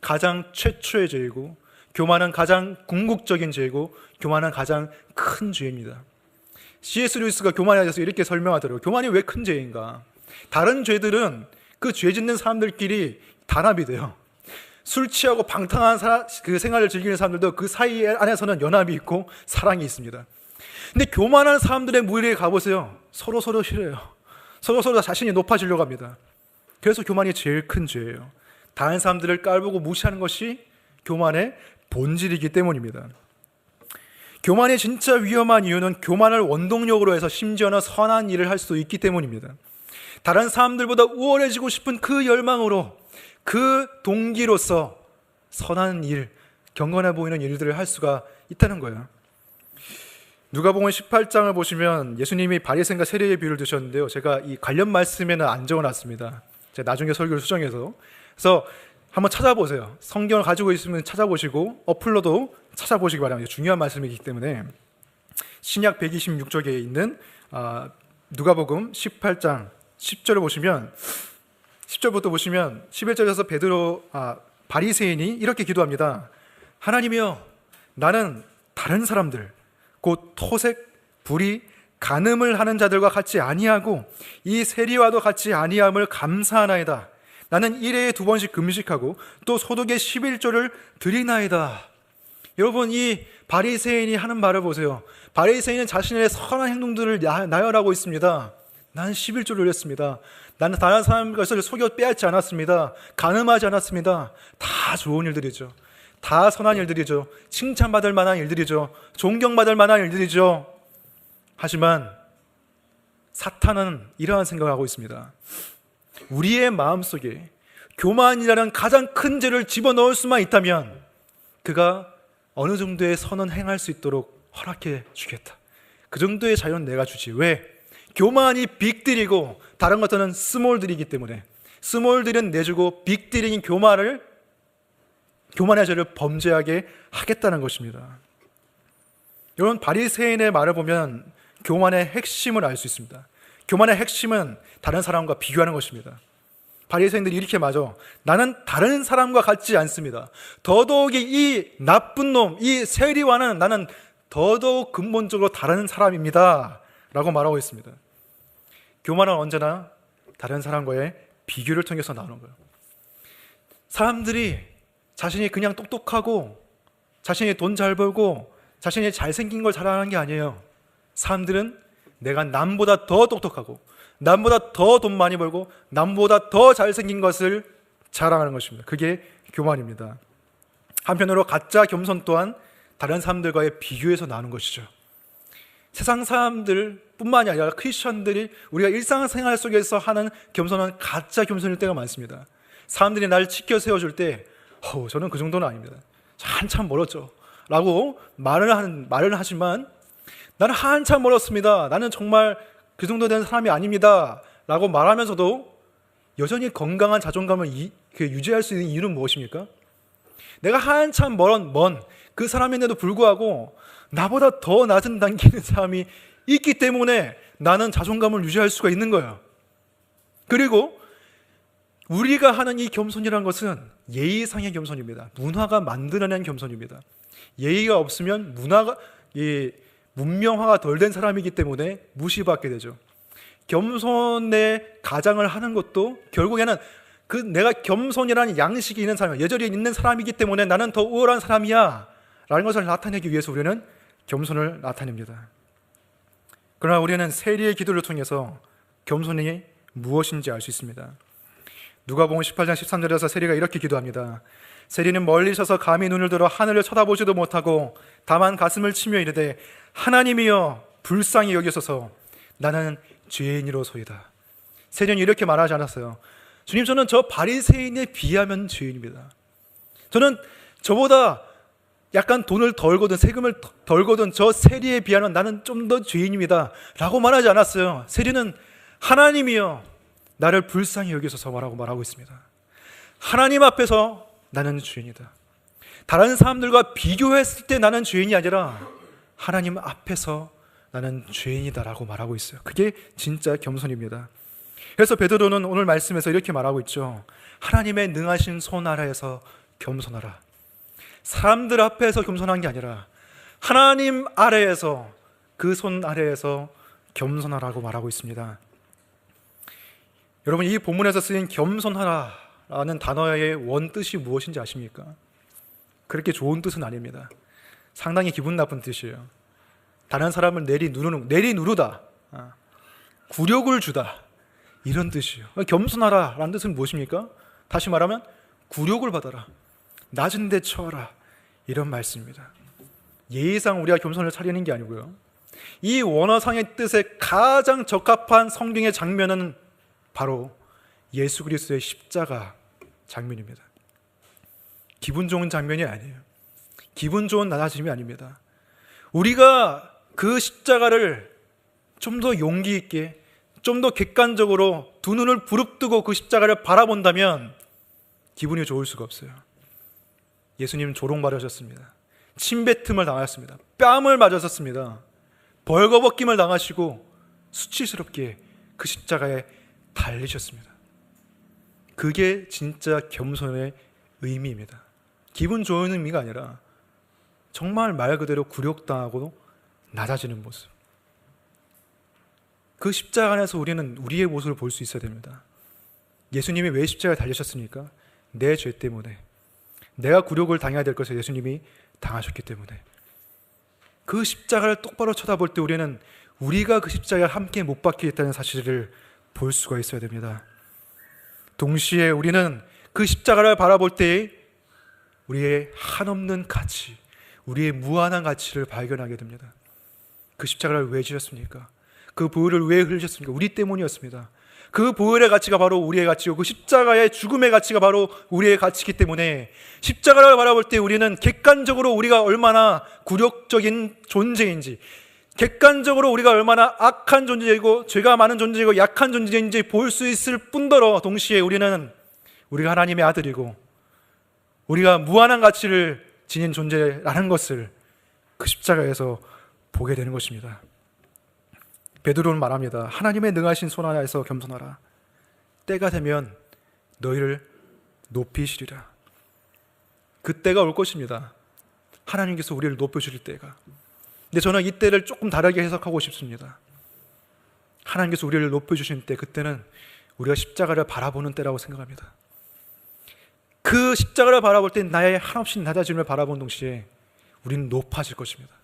가장 최초의 죄이고, 교만은 가장 궁극적인 죄이고, 교만은 가장 큰 죄입니다. C.S. 루이스가 교만에 대해서 이렇게 설명하더라고요. 교만이 왜 큰 죄인가? 다른 죄들은 그 죄 짓는 사람들끼리 단합이 돼요. 술 취하고 방탕한 그 생활을 즐기는 사람들도 그 사이 안에서는 연합이 있고 사랑이 있습니다. 근데 교만한 사람들의 무리에 가보세요. 서로 싫어요. 서로 자신이 높아지려고 합니다. 그래서 교만이 제일 큰 죄예요. 다른 사람들을 깔보고 무시하는 것이 교만의 본질이기 때문입니다. 교만이 진짜 위험한 이유는 교만을 원동력으로 해서 심지어는 선한 일을 할 수 있기 때문입니다. 다른 사람들보다 우월해지고 싶은 그 열망으로, 그 동기로서 선한 일, 경건해 보이는 일들을 할 수가 있다는 거예요. 누가복음 18장을 보시면 예수님이 바리새인과 세리의 비유를 드셨는데요. 제가 이 관련 말씀에는 안 적어놨습니다. 제가 나중에 설교를 수정해서. 그래서 한번 찾아보세요. 성경을 가지고 있으면 찾아보시고 어플로도 찾아보시기 바랍니다. 중요한 말씀이기 때문에. 신약 126쪽에 있는 누가복음 18장 10절을 보시면 10절부터 보시면 11절에서 바리새인이 이렇게 기도합니다. 하나님이여, 나는 다른 사람들 곧 토색, 불의, 간음을 하는 자들과 같이 아니하고 이 세리와도 같이 아니함을 감사하나이다. 나는 1회에 2번씩 금식하고 또 소득의 11조를 드리나이다. 여러분, 이 바리새인이 하는 말을 보세요. 바리새인은 자신의 선한 행동들을 나열하고 있습니다. 나는 11조를 했습니다. 나는 다른 사람 것을 속여 빼앗지 않았습니다. 간음하지 않았습니다. 다 좋은 일들이죠. 다 선한 일들이죠. 칭찬받을 만한 일들이죠. 존경받을 만한 일들이죠. 하지만 사탄은 이러한 생각을 하고 있습니다. 우리의 마음속에 교만이라는 가장 큰 죄를 집어넣을 수만 있다면 그가 어느 정도의 선은 행할 수 있도록 허락해 주겠다. 그 정도의 자유는 내가 주지. 왜? 교만이 빅딜이고 다른 것들은 스몰딜이기 때문에, 스몰딜은 내주고 빅딜인 교만의 죄를 범죄하게 하겠다는 것입니다. 여러분, 바리새인의 말을 보면 교만의 핵심을 알 수 있습니다. 교만의 핵심은 다른 사람과 비교하는 것입니다. 바리새인들이 이렇게 말하죠. 나는 다른 사람과 같지 않습니다. 더더욱이 이 나쁜 놈, 이 세리와는 나는 더더욱 근본적으로 다른 사람입니다 라고 말하고 있습니다. 교만은 언제나 다른 사람과의 비교를 통해서 나오는 거예요. 사람들이 자신이 그냥 똑똑하고 자신이 돈 잘 벌고 자신이 잘생긴 걸 자랑하는 게 아니에요. 사람들은 내가 남보다 더 똑똑하고 남보다 더 돈 많이 벌고 남보다 더 잘생긴 것을 자랑하는 것입니다. 그게 교만입니다. 한편으로 가짜 겸손 또한 다른 사람들과의 비교에서 나오는 것이죠. 세상 사람들 뿐만이 아니라 크리스천들이 우리가 일상생활 속에서 하는 겸손은 가짜 겸손일 때가 많습니다. 사람들이 나를 치켜 세워줄 때 저는 그 정도는 아닙니다. 한참 멀었죠 라고 말을 하지만 나는 한참 멀었습니다. 나는 정말 그 정도 되는 사람이 아닙니다 라고 말하면서도 여전히 건강한 자존감을 유지할 수 있는 이유는 무엇입니까? 내가 한참 먼 그 사람인데도 불구하고 나보다 더 낮은 단계에 있는 사람이 있기 때문에 나는 자존감을 유지할 수가 있는 거예요. 그리고 우리가 하는 이 겸손이라는 것은 예의상의 겸손입니다. 문화가 만들어낸 겸손입니다. 예의가 없으면 문명화가 덜 된 사람이기 때문에 무시받게 되죠. 겸손의 가장을 하는 것도 결국에는 내가 겸손이라는 양식이 있는 사람, 예절이 있는 사람이기 때문에 나는 더 우월한 사람이야 라는 것을 나타내기 위해서 우리는 겸손을 나타냅니다. 그러나 우리는 세리의 기도를 통해서 겸손이 무엇인지 알 수 있습니다. 누가복음 18장 13절에서 세리가 이렇게 기도합니다. 세리는 멀리 서서 감히 눈을 들어 하늘을 쳐다보지도 못하고 다만 가슴을 치며 이르되 하나님이여 불쌍히 여기소서 나는 죄인이로소이다. 세리는 이렇게 말하지 않았어요. 주님, 저는 저 바리새인에 비하면 죄인입니다. 저는 저보다 약간 돈을 덜 거든 세금을 덜 거든 저 세리에 비하면 나는 좀 더 죄인입니다 라고 말하지 않았어요. 세리는 하나님이여 나를 불쌍히 여기소서 말하고 있습니다. 하나님 앞에서 나는 죄인이다. 다른 사람들과 비교했을 때 나는 죄인이 아니라 하나님 앞에서 나는 죄인이다 라고 말하고 있어요. 그게 진짜 겸손입니다. 그래서 베드로는 오늘 말씀에서 이렇게 말하고 있죠. 하나님의 능하신 손 아래에서 겸손하라. 사람들 앞에서 겸손한 게 아니라 하나님 아래에서, 그 손 아래에서 겸손하라고 말하고 있습니다. 여러분, 이 본문에서 쓰인 겸손하라는 단어의 원뜻이 무엇인지 아십니까? 그렇게 좋은 뜻은 아닙니다. 상당히 기분 나쁜 뜻이에요. 다른 사람을 내리누르다, 굴욕을 주다, 이런 뜻이에요. 겸손하라라는 뜻은 무엇입니까? 다시 말하면 굴욕을 받아라, 낮은 데 처하라, 이런 말씀입니다. 예의상 우리가 겸손을 차리는 게 아니고요. 이 원어상의 뜻에 가장 적합한 성경의 장면은 바로 예수 그리스도의 십자가 장면입니다. 기분 좋은 장면이 아니에요. 기분 좋은 낮아짐이 아닙니다. 우리가 그 십자가를 좀 더 용기 있게, 좀 더 객관적으로 두 눈을 부릅뜨고 그 십자가를 바라본다면 기분이 좋을 수가 없어요. 예수님 조롱받으셨습니다. 침뱉음을 당하셨습니다. 뺨을 맞으셨습니다. 벌거벗김을 당하시고 수치스럽게 그 십자가에 달리셨습니다. 그게 진짜 겸손의 의미입니다. 기분 좋은 의미가 아니라 정말 말 그대로 굴욕당하고 낮아지는 모습. 그 십자가 안에서 우리는 우리의 모습을 볼 수 있어야 됩니다. 예수님이 왜 십자가에 달리셨습니까? 내 죄 때문에, 내가 굴욕을 당해야 될 것을 예수님이 당하셨기 때문에. 그 십자가를 똑바로 쳐다볼 때 우리는 우리가 그 십자가에 함께 못 박히겠다는 사실을 볼 수가 있어야 됩니다. 동시에 우리는 그 십자가를 바라볼 때 우리의 한없는 가치, 우리의 무한한 가치를 발견하게 됩니다. 그 십자가를 왜 지셨습니까? 그 보혈을 왜 흘리셨습니까? 우리 때문이었습니다. 그 보혈의 가치가 바로 우리의 가치고 그 십자가의 죽음의 가치가 바로 우리의 가치이기 때문에 십자가를 바라볼 때 우리는 객관적으로 우리가 얼마나 굴욕적인 존재인지, 객관적으로 우리가 얼마나 악한 존재이고 죄가 많은 존재이고 약한 존재인지 볼 수 있을 뿐더러 동시에 우리는 우리가 하나님의 아들이고 우리가 무한한 가치를 지닌 존재라는 것을 그 십자가에서 보게 되는 것입니다. 베드로는 말합니다. 하나님의 능하신 손 안에서 겸손하라. 때가 되면 너희를 높이시리라. 그 때가 올 것입니다. 하나님께서 우리를 높여주실 때가. 근데 저는 이 때를 조금 다르게 해석하고 싶습니다. 하나님께서 우리를 높여주신 때, 그때는 우리가 십자가를 바라보는 때라고 생각합니다. 그 십자가를 바라볼 때 나의 한없이 낮아짐을 바라보는 동시에 우리는 높아질 것입니다.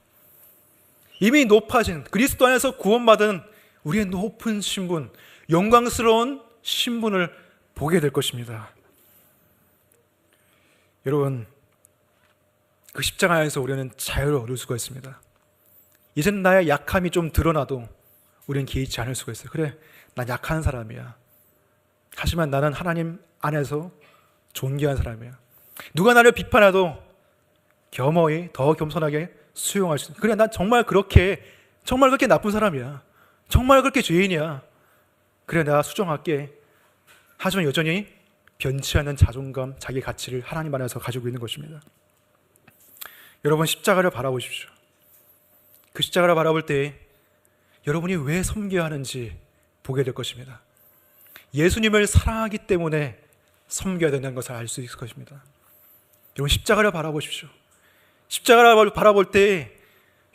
이미 높아진 그리스도 안에서 구원받은 우리의 높은 신분, 영광스러운 신분을 보게 될 것입니다. 여러분, 그 십자가 안에서 우리는 자유를 얻을 수가 있습니다. 이제는 나의 약함이 좀 드러나도 우리는 개의치 않을 수가 있어요. 그래, 난 약한 사람이야. 하지만 나는 하나님 안에서 존귀한 사람이야. 누가 나를 비판해도 겸허히 더 겸손하게 수용할 수 있어요. 그래, 난 정말 그렇게 나쁜 사람이야. 정말 그렇게 죄인이야. 그래, 내가 수정할게. 하지만 여전히 변치 않는 자존감, 자기 가치를 하나님 안에서 가지고 있는 것입니다. 여러분, 십자가를 바라보십시오. 그 십자가를 바라볼 때 여러분이 왜 섬겨야 하는지 보게 될 것입니다. 예수님을 사랑하기 때문에 섬겨야 된다는 것을 알 수 있을 것입니다. 여러분, 십자가를 바라보십시오. 십자가를 바라볼 때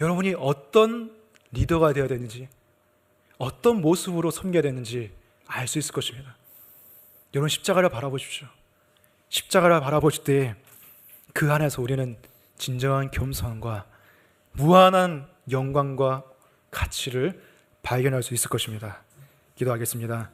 여러분이 어떤 리더가 되어야 되는지, 어떤 모습으로 섬겨야 되는지 알 수 있을 것입니다. 여러분, 십자가를 바라보십시오. 십자가를 바라보실 때 그 안에서 우리는 진정한 겸손과 무한한 영광과 가치를 발견할 수 있을 것입니다. 기도하겠습니다.